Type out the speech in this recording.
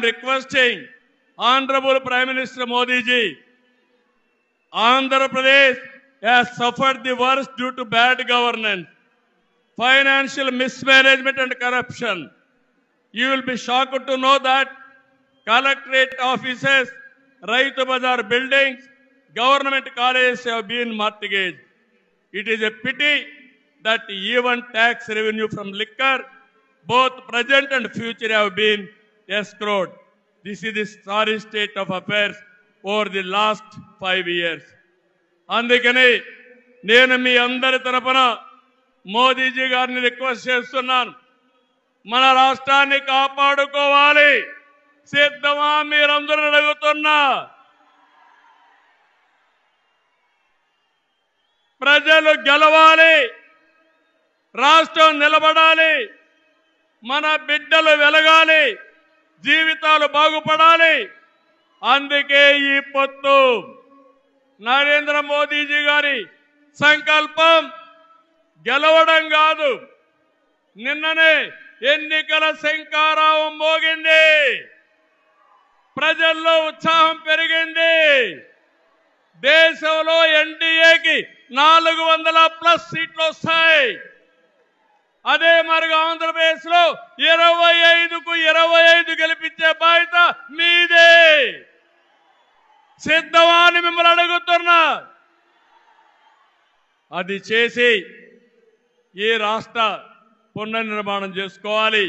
requesting Honorable Prime Minister Modi ji, Andhra Pradesh has suffered the worst due to bad governance, financial mismanagement and corruption. You will be shocked to know that collectorate offices, Raitu Bazar buildings, government colleges have been mortgaged. It is a pity that even tax revenue from liquor, both present and future, have been escrowed. This is the sorry state of affairs over the last 5 years. అందుకని నేను మీ అందరి తరపున మోదీజీ గారిని request చేస్తున్నాను, మన రాష్ట్రాన్ని కాపాడుకోవాలి. సిద్ధమా మీరందరూ అడుగుతున్నా? ప్రజలు గెలవాలి, రాష్ట్రం నిలబడాలి, మన బిడ్డలు వెలగాలి, జీవితాలు బాగుపడాలి. అందుకే ఈ పొత్తు. నరేంద్ర మోదీజీ గారి సంకల్పం గెలవడం కాదు. నిన్ననే ఎన్నికల శంఖారావం మోగింది, ప్రజల్లో ఉత్సాహం పెరిగింది. దేశంలో ఎన్డీఏకి 400+ సీట్లు వస్తాయి. అదే మరిగా ఆంధ్రప్రదేశ్ లో 25కు 25 గెలిపించే బాధ్యత మీదే. సిద్ధమా అని మిమ్మల్ని అడుగుతున్నా. అది చేసి ఈ రాష్ట్ర పునర్నిర్మాణం చేసుకోవాలి.